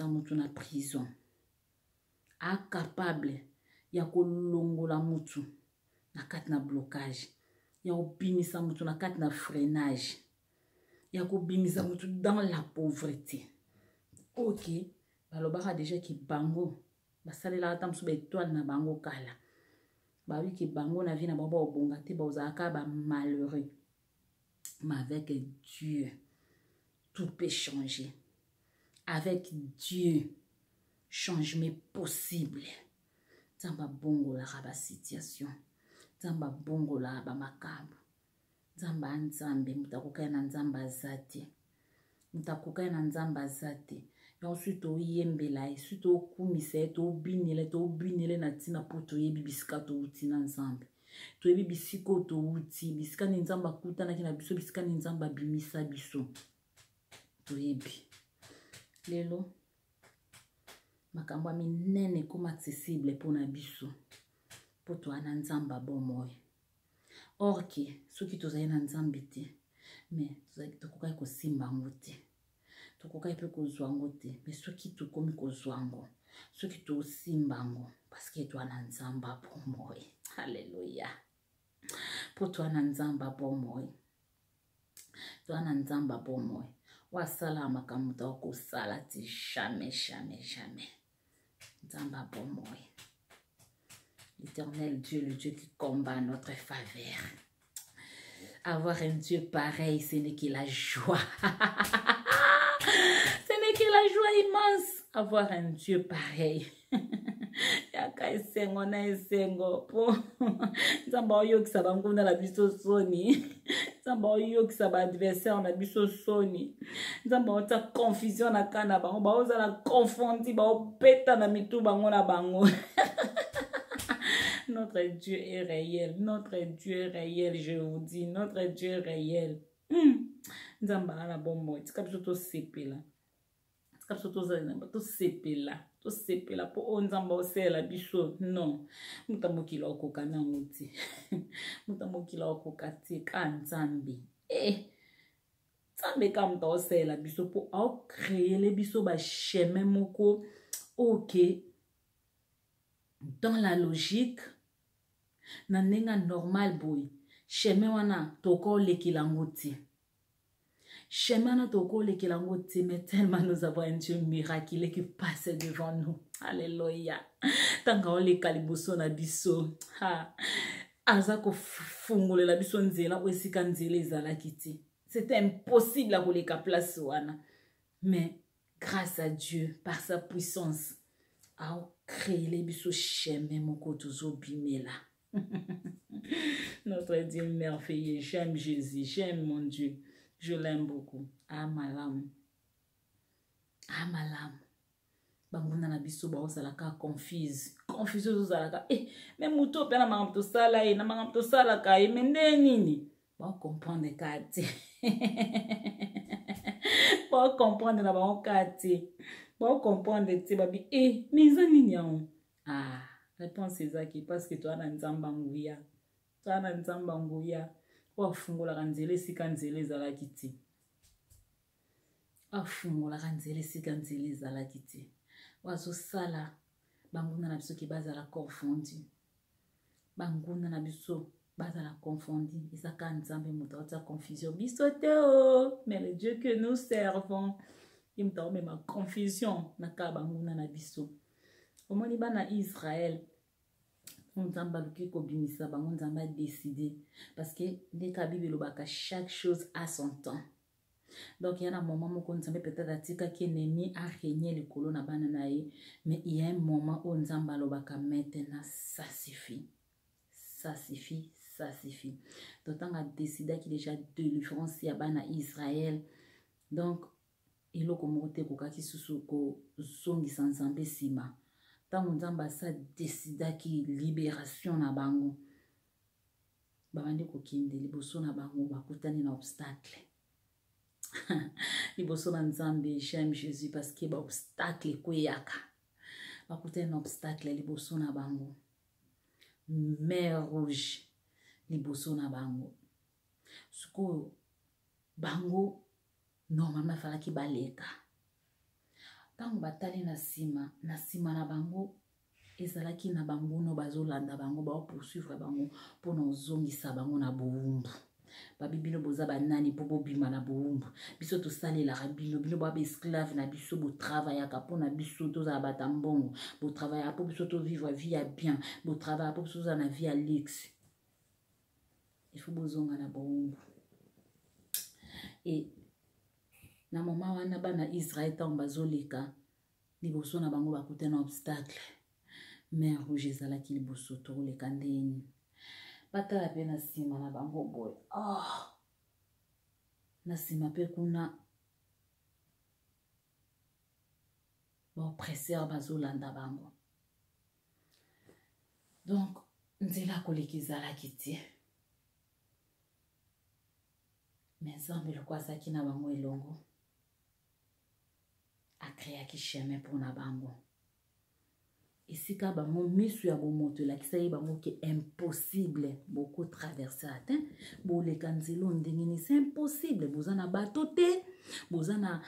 mutu na prison. Capable ya kolongola mutu na kati na blocage. Ya obimisa mutu na kati na freinage. Ya kobimisa mutu dans la pauvreté. Ok, balobaka déjà ki bango basalela ata musu ba étoile na bango kala. Ba oui ki bango na vie na bango obonga te ba ozaka ba malheureux. Mais avec Dieu, tout peut changer. Avec Dieu, changement possible. Tamba bongo la raba situation. Tamba bongo la raba makambo. Tamba nzambe mutakukai na nzamba zate. Mutakukai na nzamba zate. Et ensuite oyembela, ensuite okumise, to binele na tina poto yebi bisika to uti na nzambe. To yebi bisiko to uti, bisika ni nzamba kuta na kina biso, bisika ni nzamba bimisa biso. To yebi. Lelo makambo minene comme accessible pour na biso. Pour toi na nzamba bomoy. Or que ceux qui tozali na nzambe te, mais tokokai ko simba ngote. Tokokai pe ko zwango te, mais ceux qui tokomi ko zwango, ceux qui to simbango parce que toi na nzamba bomoy. Alléluia. Pour toi na nzamba bomoy. Toi na nzamba bomoy. Wa sala makamuta ko sala ti jamais jamais jamais. Nzamba bomoy. L'Éternel Dieu, le Dieu qui combat notre faveur. Avoir un Dieu pareil, ce n'est que la joie. Ce n'est que la joie immense. Avoir un Dieu pareil. Yaka esengo na esengo. Nzamba oyo kisaba nguna la biso soni. Nzamba oyo kisaba adversaire na biso soni. Nzamba ota confusion na kana bango. Ba oza la confondi ba opeta na mitu bango na bango. Notre Dieu est réel. Notre Dieu est réel, je vous dis. Notre Dieu est réel. Nzamba ala bombo. Tika biso to sepela. Tika biso to zana to sepela. To sepela po o nzamba osela biso. Non. Mutamokila okoka na nguti. Mutamokila okoka te ka nzambe. Nzambe ka muta osela biso po au créer le biso ba chemin moko. Ok. Dans la logique, na nenga normal boy. Chemin wana toko lekilangote. Chemin wana toko lekilangote, mais tellement nous avons un Dieu miraculeux qui passe devant nous. Alléluia. Tanga ole kaliboso na biso. Ha. Azako fungole la biso nzela wesika nzela ezala kiti. C'était impossible à koleka place wana. Mais grâce à Dieu, par sa puissance, a créé les biso chemin moko tozo bimela. Notre Dieu merveilleux, j'aime Jésus, j'aime mon Dieu, je l'aime beaucoup. Ah ma lame, ah ma lame. Banguna na biso ba osalaka confuse, confuse ozalaka. Mais muto pe na mangamto sala na mangamto sala ka mende nini? Ba comprendre kati. Ba comprendre na ba kati. Ba comprendre te babi mais ça nini yango? Ah, réponse c'est ça qui parce que toi na nzamba nguya. Toi na nzamba nguya. Wa fungola kanzele sikanzele zala kiti. Wa fungola kanzele sikanzele zala kiti. Wa zo sala banguna na biso ki bazala confondu. Banguna na biso bazala confondu. Isaka nzambe muta confusion. Biso te o, mais le Dieu que nous servons. Il me donne ma confusion na kabanguna na biso. Omoni bana Israël nzamba luki ko bimisa bango nzamba décider parce que les kabibe lobaka chaque chose à son temps. Donc il y a un moment où nzamba peut-être atika ki ennemi a régné le kolo na bana na ye, mais il y a un moment où nzamba lobaka maintenant ça suffit. Ça suffit, ça suffit. Donc on a décidé qu'il y a déjà délivrance ya bana Israël. Donc il a commencé kokaki susu ko zongi sans nzambe sima. Tant nzamba sa décida ki libération na bango. Babandi ko kinde liboso na bango bakutani na obstacle. Liboso na nzambe j'aime Jésus parce que ba obstacle koyaka. Bakutani na obstacle liboso na bango. Mer rouge liboso na bango. Suko bango normalement fallait ki baleka. Tango batali na sima na bango ezalaki na bango no bazolanda bango ba poursuivre bango pona ozongisa bango na bowumbu. Babibino boza banani po bobima na bowumbu. Biso to salelaka bino ba esclave na biso bo travaillaka pona biso tozala batambongo. Bo travaillaka po biso to vivre vie ya bien. Bo travaillaka po biso tozala na vie ya luxe. Il faut bozonga na bowumbu. Et na mama wana bana Israël tango bazoleka liboso na bango bakute na obstacle. Mer rouge ezalaki liboso toleka ndeni. Batala pe na sima na bango boy. Na sima pe kuna ba oppresseur bazolanda bango. Donc nzela koleki ezalaki tie. Mais Nzambe lokwa azalaki na bango elongo akreaki chemin mpona bango. Esika bango misu ya bomoto elakisa ye bango ke impossible boko traverser atteint boleka nzelo ndengeni, c'est impossible. Boza na bato te, boza na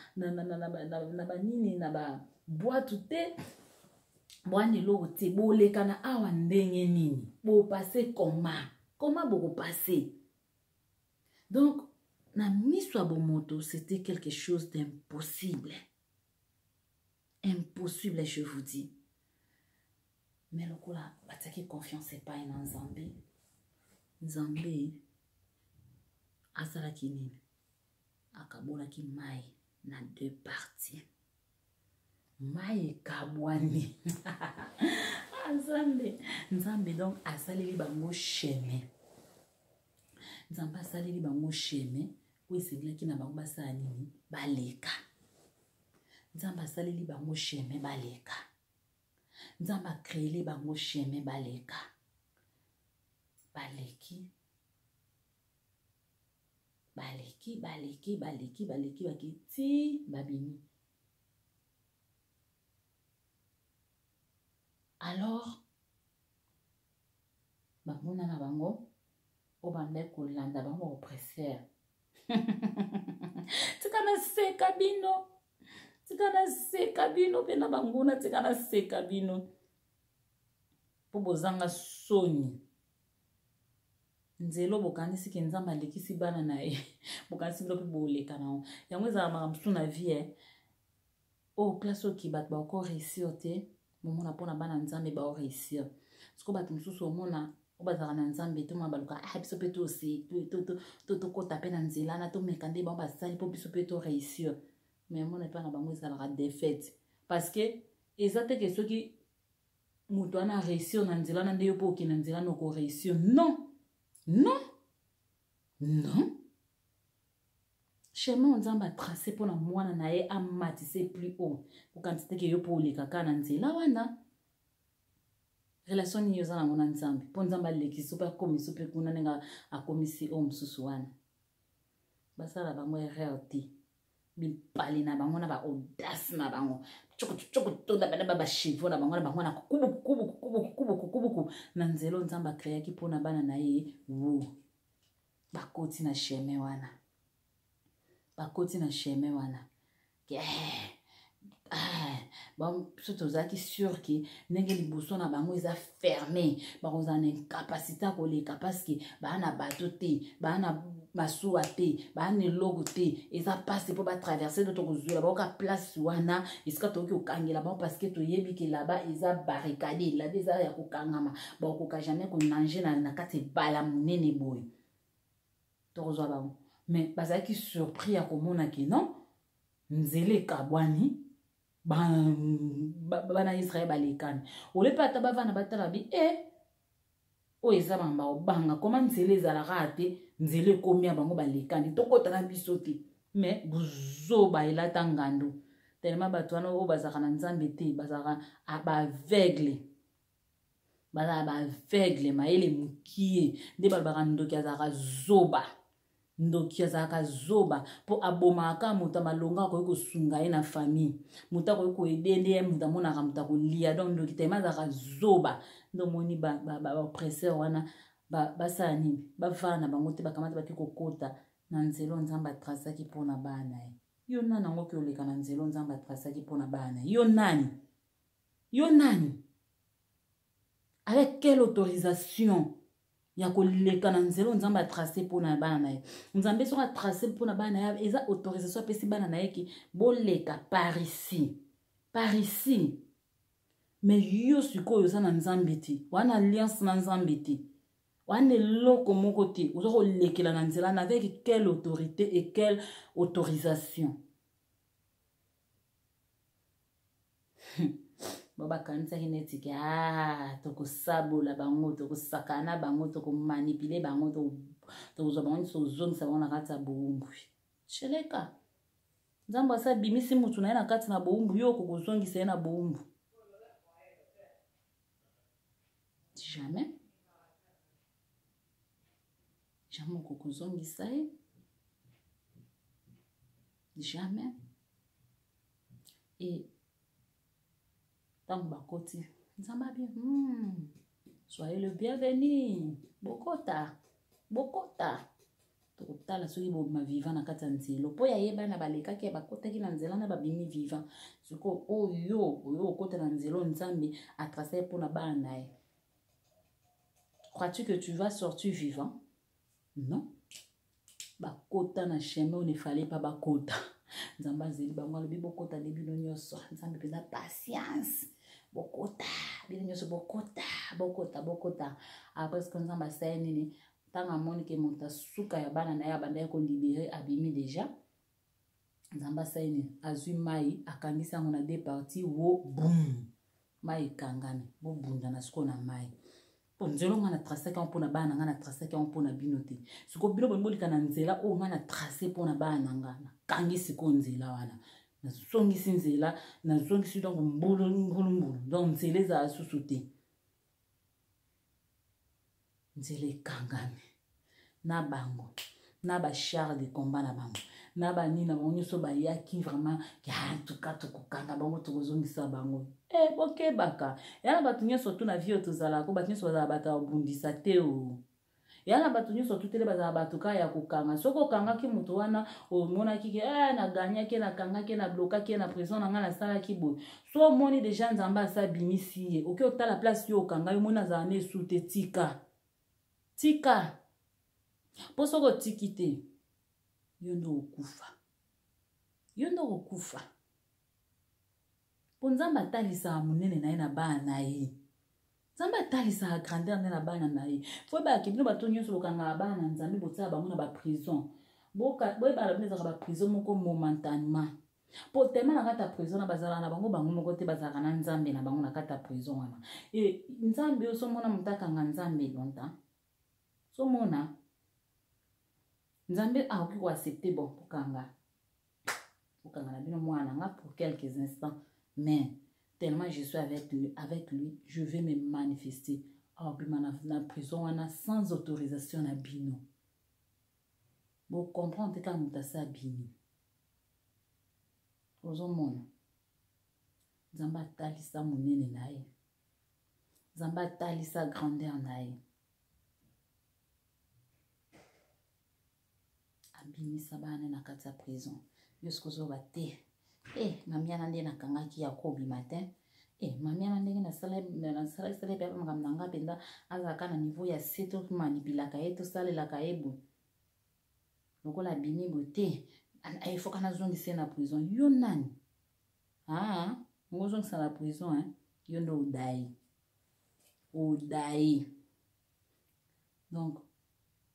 banini na ba boîte te, boani loko te, boleka na awa ndenge nini, bo passer comment boko passer. Donc na misu ya bomoto c'était quelque chose d'impossible. Impossible, je vous dis. Mais le coup là, bataki confiance et pas en Nzambe. Nzambe asalaki nini? Akabolaki mai na deux parties. Mai kabwani. Nzambe donc asaleli bango chemin. Nzambe asaleli bango chemin. Ou esengelaki na bango basala nini? Baleka. Nzambe asaleli bango chemin baleka. Nzambe créé bango chemin baleka. Baleki bakiti babini. Alors bamona na bango obande kolanda bango oppresseur. Tika na seka bino. Tika na seka bino pe na banguna tika na seka bino. Po bozanga soni. Nzelo bokanisi ke Nzambe alekisi bana na ye. Bokanisi bilo pe boleka na o. Yango ezala makamsu na vie. O place oki bat ba ko réussir te. Momona pona bana Nzambe ba o réussir. Siko bat mususu omona obazaka na Nzambe to mabaluka biso pe to aussi to kota pe na nzela na to mekande ba basali po biso pe to réussir. Mais mon n'est pas na bango ezalaka défaite parce que ezate ke soki mutu ana réussir na nzela na ndeyo po ki na nzela no ko réussir. Non. Chemin Nzambe a tracé pour na mwana na ye a matissé plus haut. Pour quantité ke yo po leka ka na nzela wana. Relation ni yo za na mwana Nzambe. Po Nzambe lekisi pa komisi pe kuna nenga akomisi o mususu wana. Basala bango erreur ti. Bipali na bango na ba audace na bango. Choko tonda bana ba chevaux na bango na bango na kubu na nzelo Nzamba créé ki pona bana na ye wo. Bakoti na chemin wana. Bon, surtout zaki sûr que nenge liboso na bango eza fermé. Bakoza na incapacité koleka parce que bana bato te, bana masuwa te, bana logo te, eza passe pour ba traverser d'autres kozula ba place wana, iska toki okangela ba parce que to yebi ke là-bas eza barricade, là déjà ya kokangama, ba koka jamais ko nanger na kati bala munene boy. Tokozwa ba. Mais bazaki surpris ya komona ke non, nzele kabwani bana Israël balekani. Ole pata bavana batala bi o eza bamba obanga comment nzele ezalaka te nzele komia bango balekani tokota na biso te mais buzoba elata ngando tellement bato wana o bazaka na Nzambe te bazaka aveugle maele mukie nde balbaka ndoki azaka zoba ndoki azaka zoba po abomaka muta malonga ko kosunga ye na famille muta ko ko edende muta mona ka muta ko lia donc ndoki tema azaka zoba ndo moni ba oppresseur wana basani bavana bango te bakamata bati kokota na nzelo Nzamba trasaki pona bana ye Yo nani nango ki oleka na nzela nzambe atrasaki mpona bana? Yo nani? Yo nani? Avec quelle autorisation ya koleka na nzela nzambe atrase mpona bana na ye? Nzambe soki atrase mpona bana na ye eza autorisation apesi bana na ye ki boleka par ici. Par ici. Mais yo sikoyo oza na nzambe te. Wana alliance na nzambe te. Wana eloko moko te. Oza kolekela na nzela na avec quelle autorité et quelle autorisation? Baba kanisa kineti ki toko sabola bango, toko sakana bango, toko manipule bango, toko zo bango so zone sa bango na kati ya boumbu. Cheleka. Nzambo asa bimisi mutu na ye na kati na boumbu yo kokozongisa ye na boumbu. Jamais. Jamais kokozongisa ye. Jamais. Et tant bakoti nzamba bien soyez le bienvenu bokota tokotala soki boma vivant na kati ya nzelo po ya yeba na balekaki ya bakotaki na nzela na babimi vivant siko oyo okota na nzelo nzambe atrase mpona bana na ye. Crois-tu que tu vas sortir vivant? Non. Bakota na chemin on ne fallait pas bakota. Nzamba zeli bango alobi bokota debino nyonso nzambe peza patience bokota bino nyonso bokota après ce que nzamba asali nini ntango amoni ke moto asuka ya bana na ye abandaki kolibere abimi deja nzamba asali nini azwi mai akangisi yango na deux parties wo boum mai ekangami bobunda na siko na mai po nzela nga na trasaki yango mpona bana nga na trasaki yango mpona bino te siko bino bolika na nzela oyo nga na trase mpona bana nga nakangi siko nzela wana nazongisi nzela nazongisi donc mbulu donc nzela ezala susu te nzela ekangami na bango na bachar de combat na bango na banini na bango nyonso bayaki vraiment tuka tokokanga bango tokozongisa bango bokebaka yana bato nyonso tu na vie oyo tozalaka bato nyonso bazala bato ya kobundisa te o yana bato nyonso tu tele bazala bato kaka ya kokanga soki okangaki moto wana omonaki ke naganyaki nakangaki nablokaki na prison na ngai nasalaki boye so omoni deja nzambe asa bimisi ye oki otala place yo okanga yo moni azala na esu te tika mpo soki otiki te yo nde okufa mpo nzambe atalisaka monene na ye na bana na ye nzambe atalisaka grandeur nde na bana na ye fo ebaki bino bato nyonso bokangaka bana na nzambe botsala bango na baprison boyebala bino ezalaka baprison moko momentanement po tema na kati ya prison na bazalaka na bango moko te bazalaka na nzambe na bango na kati ya prison wana nzambe oyo somona moto akanga nzambe longtemps somona nzambe akoki koaccepte bon kokanga na bino mwana nga pour quelques instants mais tellement je suis avec lui je vais me manifester abima na prison wana sans autorisation na bino bo comprendre ka moto asa bini ozomona nzambe atalisa monene na ye nzambe atalisa grandeur na ye abimisa bana na kati ya prison yo sikozoba te mamiana nde nakangaki ya kobima te mamiana ndenge nasala pe makambo na nga mpenza azalaka na niveau ya se tomanipilaka ye tosalelaka ye boye lokola abimi boye te efoka nazongisa ye na prison yo nani ngozongisa na prison yo nde odayi donc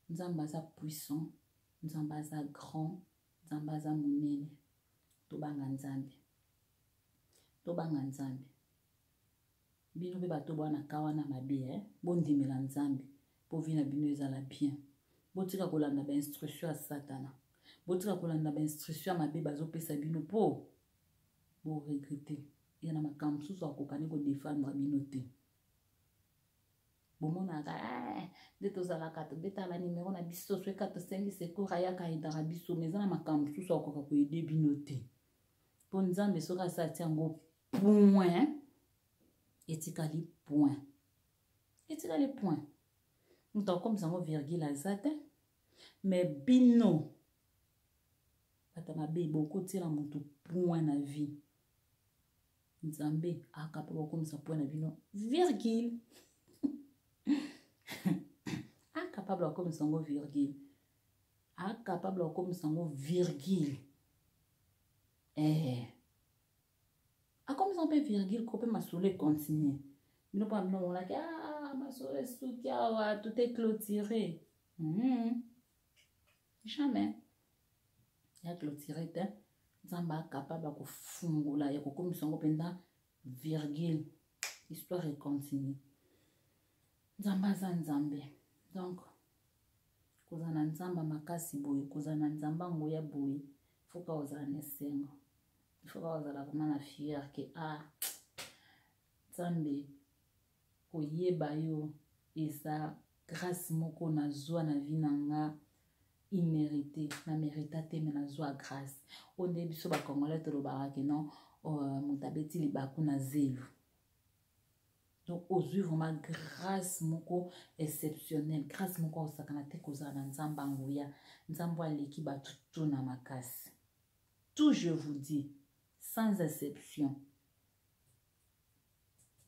nzambe aza puissant nzambe aza grand nzambe aza monene tobanga nzambe bino mpe bato bwana kawana mabe bondimela nzambe mpo vi na bino ezala bien botika kolanda bainstruction ya satana botika kolanda bainstruction ya mabe bazopesa bino mpo boregrete ya na makambo mosusu akokani kodefendre bino te bomonaka nde tozalaka tobetala nimero na biso soki tosengi secours ayaka ayedaka biso mais eza na makambo mosusu akoka koyede bino te mpo nzambe soki asati yango point etikali point moto akomisa yango virgule aza te mais bino Batamabe beaucoup tira mutu point na vie. Nzambe akapaba comme ça point na vie non virgule. Incapable comme ça virgule. Incapable comme ça virgule. A comme ça virgule qu'on peut m'assurer continuer. Non pas non là que m'assurer soutien tout est clôturé. Jamais. Il y a clôturé hein. Nzamba capable de fungula ya comme ça penda virgule. Histoire est continue. Nzamba za nzambe. Donc kozana nzamba makasi boye kozana nzamba ngoya boye foka ozala nesengo foka ozala vraiment na fier que nzambe koyeba yo eza grâce moko na zwa na vie nanga immérité na mérita te mais na zwa grâce onde biso ba congolais to lobaka que non mutabeti libaku na zelu. Donc, aux yeux vraiment grâce moko exceptionnelle, grâce moko osakana te kozana nzamba nguya, nzamba leki ba tout na makasi. Tout je vous dis, sans exception.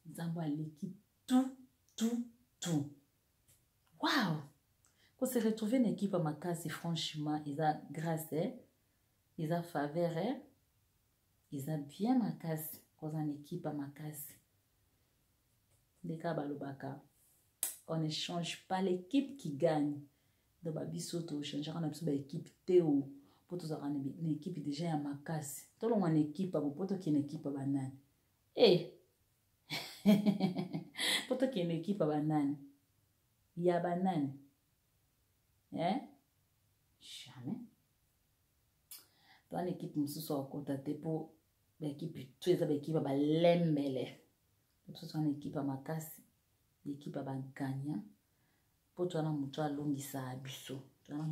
Nzamba leki tout. Waouh! Quand se retrouver une équipe à makasi, franchement, ils a grâce, ils a faveur, ils a bien makasi, quand on équipe à makasi. On ne change pas l'équipe qui gagne. Donc, on change l'équipe Théo. Pour tout ça, une équipe déjà à ma casse. Tout le monde une équipe, pour tout qui une équipe à banane. Pour tout qui une équipe à banane. Il y a banane. Jamais. Dans l'équipe, nous sommes contactés pour l'équipe. Tout les équipes à l'embele. Pour une équipe à ma casse, l'équipe à gagnant. Pour toi, on a l'ongisa abisso. On a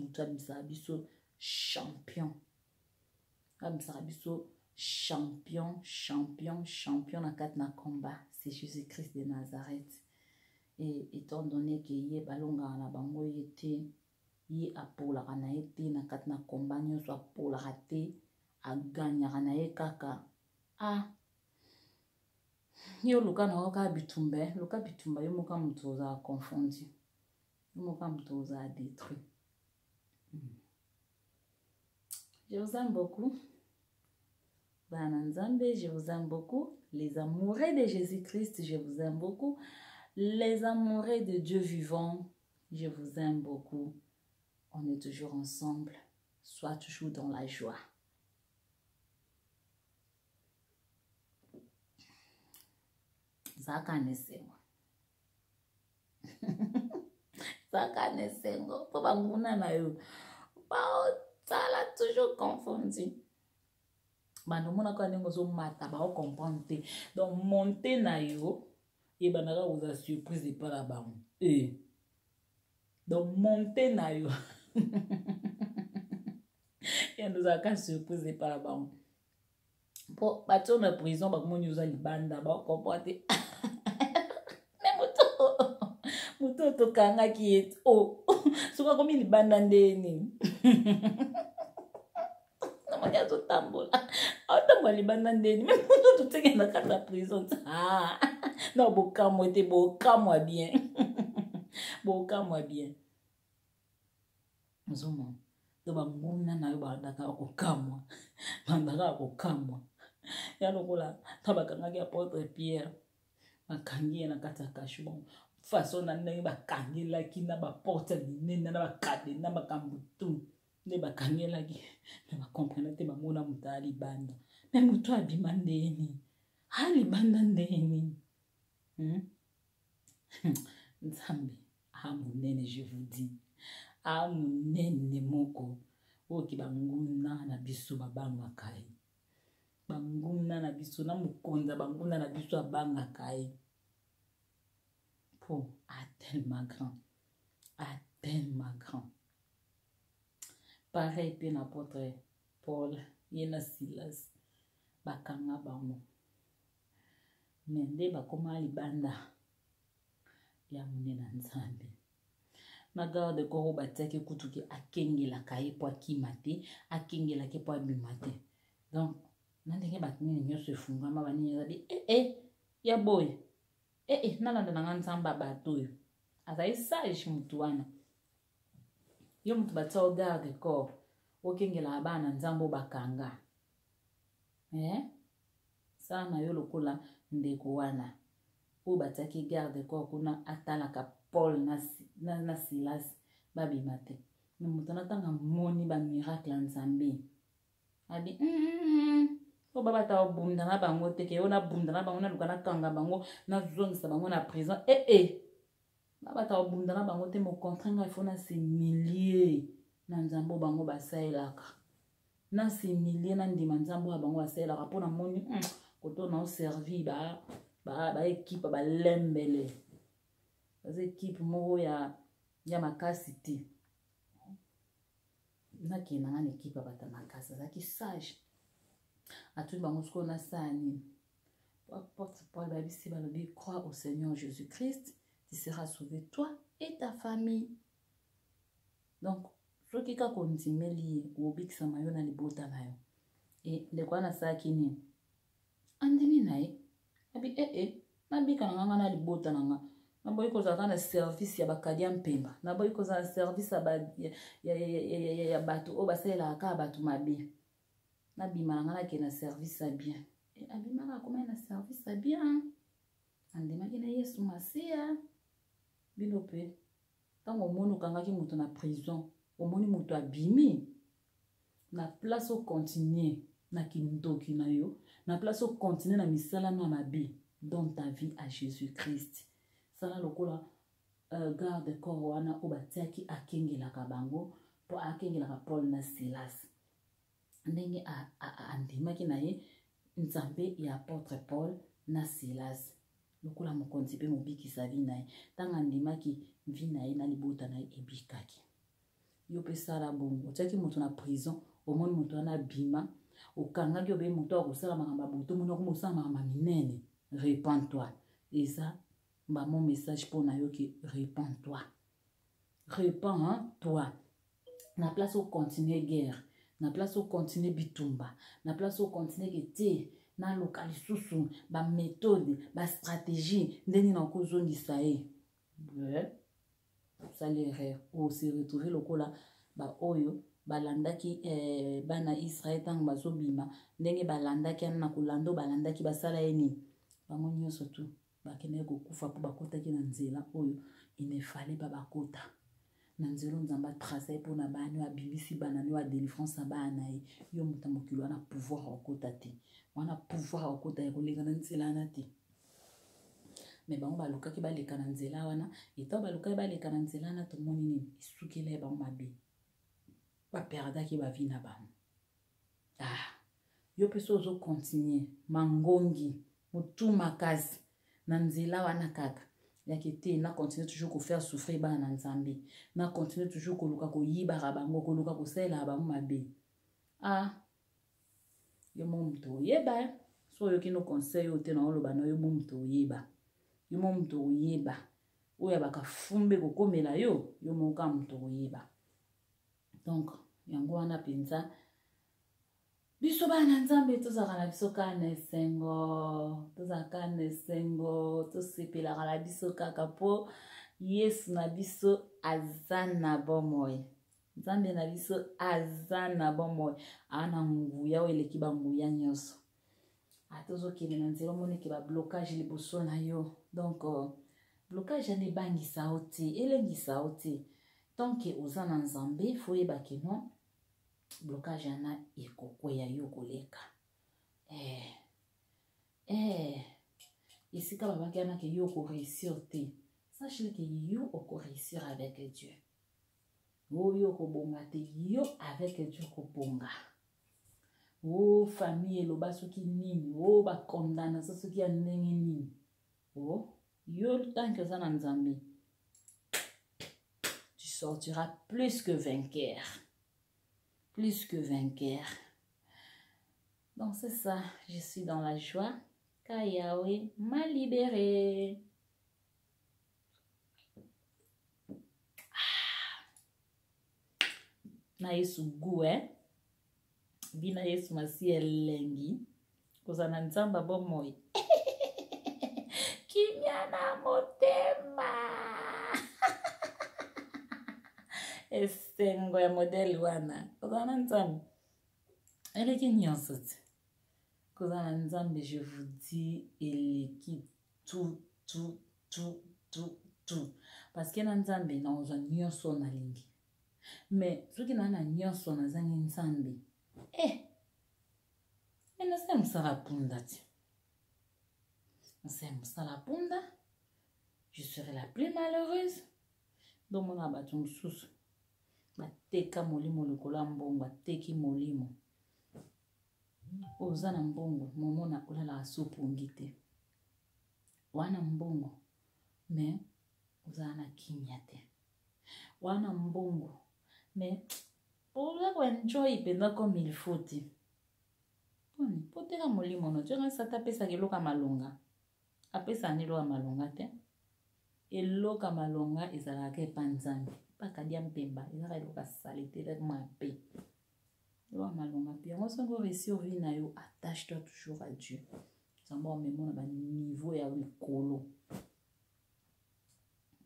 abisso champion. Abisso champion na quatre na combat. C'est Jésus-Christ de Nazareth. Et étant donné que y est balonga na bango yete, y est pour la ranaete na quatre na combat, soit pour la rater, a gagner ranae kaka. Yo luka na oka bitumbe, luka bitumba yo moka mutoza confondu. Yo moka mutoza détruit. Je vous aime beaucoup. Bana Nzambe, je vous aime beaucoup. Les amoureux de Jésus-Christ, je vous aime beaucoup. Les amoureux de Dieu vivant, je vous aime beaucoup. On est toujours ensemble. Sois toujours dans la joie. Zaka nesengo. Zaka nesengo. Pour banguna na yo. Ça l'a toujours confondu. Bano mona kwa nengo zo mata ba comprendre. Donc monter na yo et banaka vous a surprise de pas la bango. Donc monter na yo. Et nous a qu'à surprise de pas la bango. Pour bateau na prison ba mo nous a libanda ba comprendre. Muto to kanga ki et suka komi libanda ndeni. Namanya zo tambola. Autant libanda ndeni même muto to tenge na kata prison. Non boka moi te boka moi bien. Boka moi bien. Nzomo. To ba nguna na yo ba ndaka ko kamwa. Bandaka ko kamwa. Ya lokola tabakanga ki apôtre Pierre. Bakangi na kata kashubo. Façon na ndenge bakangelaki na baporte minene na bakade na bakambutu nde bakangelaki me bakomprendre te bamona mutu alibanda me mutu abima ndeni alibanda ndeni Nzambe amunene je vous dis amunene moko oki banguna na biso babangaka ye banguna na biso na mukonza banguna na biso abangaka ye tellement grand. Tellement grand. Pareil, puis n'apôtre Paul, Yena Silas, Bakanga Bango. Mende Bakoma Libanda, Yamune Nzambe. na garde corps batiaki kutuki akengelaka ye po akimate akengelaki po abimate. Donc na ndenge bato nini nyonso efungama banini azabi ya boye nalanda nanga nzamba bato oyo azali sage mutu wana yo mutu batia o garde corps okengelaka bana nzambo bakanga sala na yo lokola ndeko wana oyo batiaki garde corps kuna atalaka Paul na Silas babima te me moto anatanga moni bamiracle ya nzambe abi po babata obunda na bango te ke yo nabunda na bango naluka nakanga bango nazongisa bango na prison babata obunda na bango te mo contraint nga ifo nasimilie na nzambe bango basalelaka nasimilie na ndima nzambe ya bango basalelaka mpo na moni koto na oservi baekipe balembele baza ekipe moko ya makasi te nakenda nga na ekipe ya bata makasi azalaki sage atuli bango sikoyo nasala nini porte Paul babisi balobi crois au Seigneur Jésus-Christ tu seras sauvé toi et ta famille. Donc soki kaka ondimeli ye obikisama yo na libota na yo ndeko wana asalaki nini andimi na ye abi nabika na nganga na libota na nga naboyi kozalaka na service ya bakadi ya mpemba naboyi kozala na service ya bato oyo basalelaka kaka bato mabe nabima na nga nakende na service ya bien abimaka akomai na service ya bien andimaki na Yesu Masiya. Bino mpe ntango omoni okangaki moto na prison omoni moto abimi na place ocontinue na kindoki na yo na place ocontinue na misala na mabe dans ta vie à Jésus-Christ sala lokola garde corps wana oyo batiaki akengelaka bango po akengelaka Paul na Silas ndenge andimaki na ye nzambe ya apôtre Paul na Silas lokola mokonzi mpe mobikisa vi na ye ntango andimaki vi na ye na libota na ye ebikaki. Yo mpe sala bongo otiaki moto na prison omoni moto wana abima okangaki obe moto akosala makambo ya boto omoni okomosala makambo ya minene repens-toi eza bamo message mpo na yo ke repens-toi repens-toi na place ocontinue guerre na place ocontinue bitumba na place ocontinue ke te naluka lisusu baméthode bastratégie ndenge na okozongisa ye osali erreur ose retrouve lokola baoyo balandaki bana Israel ntango bazobima ndenge balandaki ana na kolanda balandaki basala ye nini bango nyonso tu bakendaki kokufa mpo bakotaki na nzela oyo inefale bakota na nzela nzambe atrace mpo na bana oyo abimisi bana oyo adelivrance na bana na ye yo moto mokili wana pouvoir akota te wana pouvoir akota ya koleka na nzela wana te me bango balukaki baleka na nzela wana eto balukaki baleka na nzela wana tomoni nini esukela ye bango mabe baperdaki bavi na bango yo mpe so ozokontinue mangongi motu makasi na nzela wana kaka yaki te na continue toujours kofaire souffrir bana na nzambe na continue toujours koluka koyibaka bango koluka kosalela bango mabe yo mo moto oyeba so oyoki no conseil oyo te na oloba na yo mo moto oyeba yo mo moto oyeba oyo bakafumbe kokomela yo moka moto oyeba. Donc yango wana penza biso bana nzambe tozalaka na biso kaka na esengo tozalaka na esengo tosepelaka na biso kaka mpo Yesu na biso aza na bomoi nzambe na biso aza na bomoi ana nguya oyo eleki banguya nyonso tozokende na nzela omoneke bablocage liboso na yo. Donc blocage ane ebangisa yo te elengisa yo te tanke oza na nzambe fo yebake no blocage ana ekokweya yo koleka esika babaki anake yo koréussir te sache que yo okoréussir avec Dieu oyo okobonga te yo avec Dieu okobonga famille eloba soki nini bakondana soki ya ndenge nini yo tanke oza na nzambe tu sortiras plus que vainqueur. Plus que vainqueur. Donc c'est ça, je suis dans la joie car Yahweh m'a libéré. na yesu gu bina yesu masi elengi kozana nzamba bomoi kimia na motema esengo ya modele wana kozana nzambe eleki nyonso te kozana nzambe je vous dis eleki tout parce que na nzambe na ozwa nyonso na lingi mais soki na nyonso nazangi nzambe nase mosala punda te nase mosala punda je serai la plus malheureuse domona bato mosusu bateka molimo likolo ya mbongo bateki molimo oza na mbongo momona olalaka sopongi te wana mbongo mais oza na kimia te wana mbongo mais oza koenjoy mpenza comme il faut te poteka molimo no tionga sata apesaka eloka malonga apesa ni eloka malonga te eloka malonga ezalaka epa nzambe pakadia mpemba ezalaka eloka sale te elaka mape eloka malonga pe yango songo réussir vie na yo attache toi toujours à Dieu nzambe omemo na baniveau ya likolo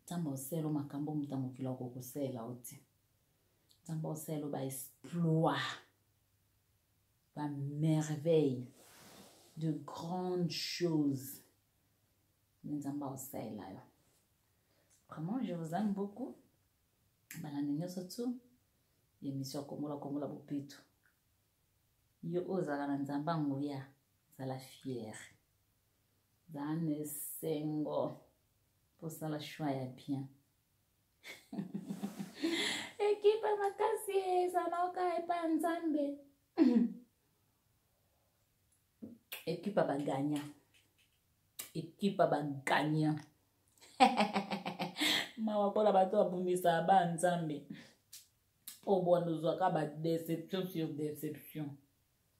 nzambe oselo makambo moto mokili akokosela o te nzambe oselo baexploit merveille, de grandes choses. Vraiment, je vous aime beaucoup. Balanenyo sotu, yemisyo komola bopito. Yo ozala na nzamba ngoya, zala fière. Zane sengo, pour ça la choix ya bien. Ekipa makasi, zanoka epa nzambe. Équipe à gagnant. Équipe à gagnant. Mawakola bato abumisa ba nzambe. O bono zoka ba déception sur déception.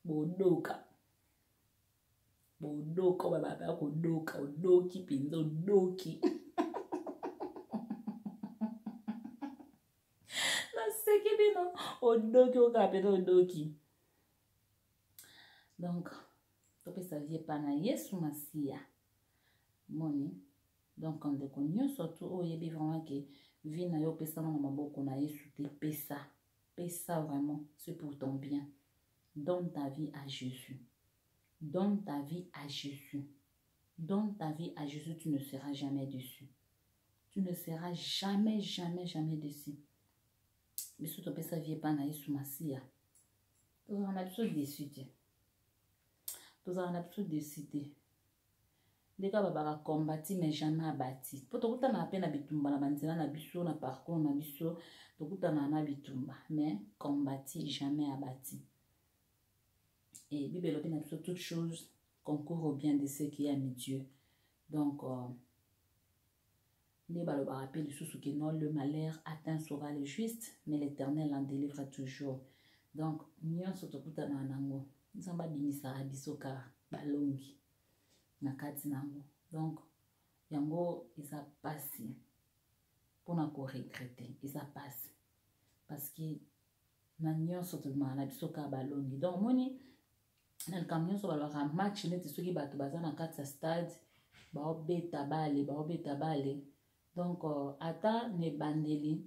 Bodoka. Bodoka ba ba ko doka, odoki pinzo doki. Na seki bino odoki o kapelo odoki. Donc sa vie pas na yesu masia moni donc on de connait surtout o yebi vraiment que vie na yo pesa na maboko na yesu te pesa vraiment c'est pour ton bien. Donne ta vie à Jésus, donne ta vie à Jésus, donne ta vie à Jésus, tu ne seras jamais déçu, tu ne seras jamais déçu. Mais surtout pesa vie pas na yesu masia on a besoin déçu. Nous avons l'habitude de citer. Les gars va combattre mais jamais abattu. Pour tout le monde na bitumba na banzela na biso na parcours na biso tout le monde na bitumba mais combattu jamais abattu. Et Bible a dit toutes choses concourent au bien de ceux qui aiment Dieu. Donc les balles rappellent sous que non le malheur atteint saura le juste mais l'Éternel en délivre toujours. Donc nous sommes tout le monde nzamba bimisa bisoka balongi na kati nango donc yango isa pasi pona ko regretter isa pasi parce que na nyonso to na bisoka balongi donc moni na camion so balaka match neti soki bato baza na kati ya stade baobeta bale donc ata ne bandeli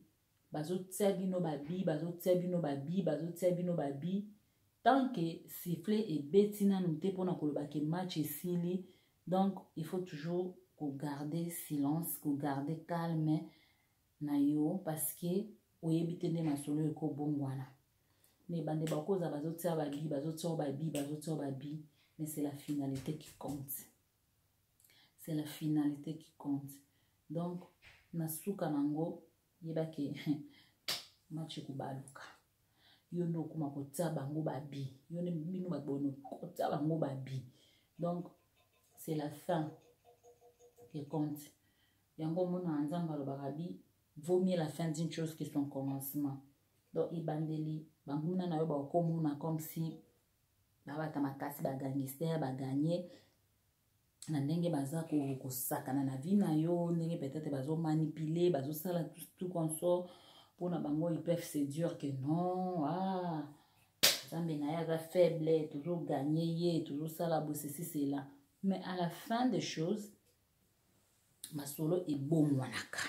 bazotia bino babi tant que sifflet et betina nous te pona koloba ke match esili donc il faut toujours garder silence garder calme na yo parce que oyebite nde masolo eko bongwana mais bande bakoza bazotia babi mais c'est la finalité qui compte, c'est la finalité qui compte. Donc nasuka nango yebake match kubaluka yo ndo kuma kotia bango babi yo ne bino babono kotia bango babi donc c'est la fin qui compte. Yango mona nzamba lo barabi vaut mieux la fin d'une chose que son commencement. Donc ibandeli banguna na yo ba komuna comme si baba tamakasi ba gangster ba gagner na ndenge baza ko sakana na vie na yo ndenge peut-être bazo manipuler bazo sala tout comme ça Pour bango, ils peuvent se dire que non, ah, Nzambe na ya faible, toujours gagner, toujours ça la bosse, ceci, c'est là. Mais à la fin des choses, ma solo est bon wanaka.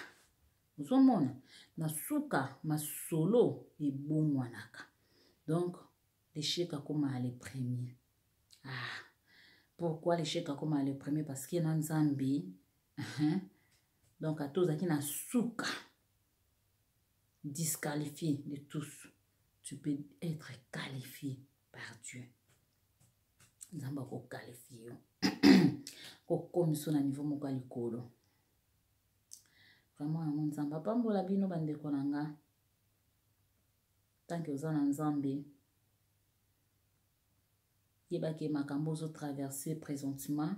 Vous mona na suka ma solo est bon wanaka. Donc, l'échec a comme les premiers. Ah, pourquoi l'échec a comme les premiers? Parce qu'il y a un Nzambe. Donc, à tous qui na suka disqualifié de tous, tu peux être qualifié par Dieu. Nzamba ko qualifié. Ko komiso na niveau moko likolo. Vraiment mon Nzamba pambola bino bandeko nanga. Tant que oza na Nzambe, yeba ke makambo zo traverser présentement,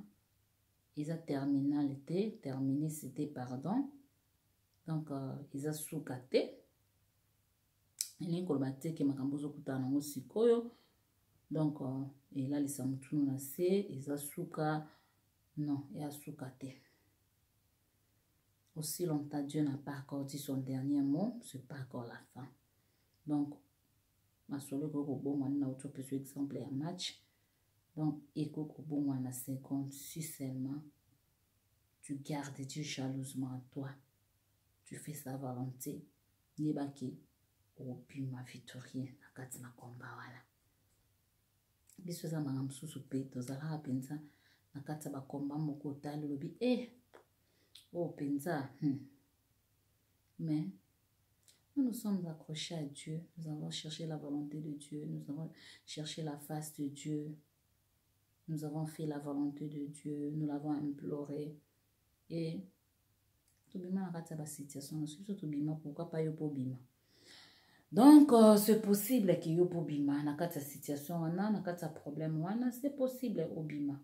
ils a terminé c'était pardon. Donc ils a soukate. Ils ont battu que makambo zo kutana ngo sikoyo. Donc et là les samutunu na se, ils a souka non, il a soukate. Aussi longtemps Dieu n'a pas encore dit son dernier mot, c'est pas encore la fin. Donc ma solo ko bon on a autre petit exemple un match. Donc éco ko bon on a 50 si seulement tu gardes Dieu jalousement à toi. Tu fais sa volonté. Nibaki obima victorien na kati na komba wala. Biso za mangam susu pe tozala penza na kati ba komba moko tali lobi oh penza mais nous sommes accrochés à Dieu, nous avons cherché la volonté de Dieu, nous avons cherché la face de Dieu, nous avons fait la volonté de Dieu, nous l'avons imploré et tout bima na kati ba situation tout bima pourquoi pas yo po bima. Donc c'est possible que yo po bima na kati situation wana na kati problème wana c'est possible au bima.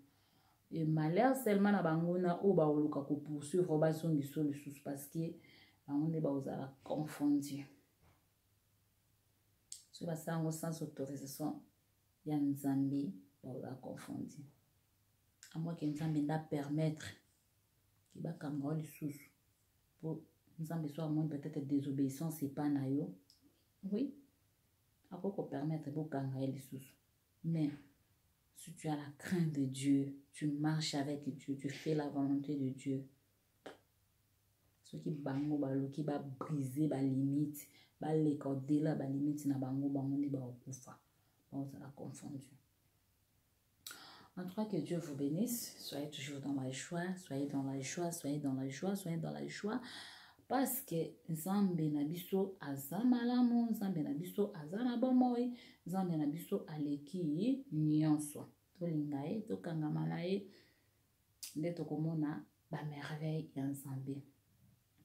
Et malheur seulement na bangona o ba oluka ko poursuivre ba songi so le sous parce que bangone ba ozala confondu. So ba sango sans autorisation ya Nzambe ba ozala confondu. À moins que Nzambe nda permettre ki ba kanga le sous pour Nzambe soit moins peut-être désobéissance c'est pas na yo. Oui. Après qu'on permettre de kanga le sous. Mais si tu as la crainte de Dieu, tu marches avec Dieu, tu fais la volonté de Dieu. Ce qui bango balo qui va briser ba limite, ba l'écorder là ba limite na bango ne ba okufa. On sera confondu. En tout cas que Dieu vous bénisse, soyez toujours dans la joie, soyez dans la joie, soyez dans la joie, soyez dans la joie. Parce que Nzambe na biso azamalamu, Nzambe na biso azana bomoi, Nzambe na biso aleki nyonso. To lingae, to kangamalae, nde to komona ba merveille ya Nzambe.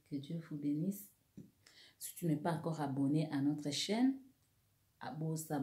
Que Dieu vous bénisse. Si tu n'es pas encore abonné à notre chaîne, abonne-toi.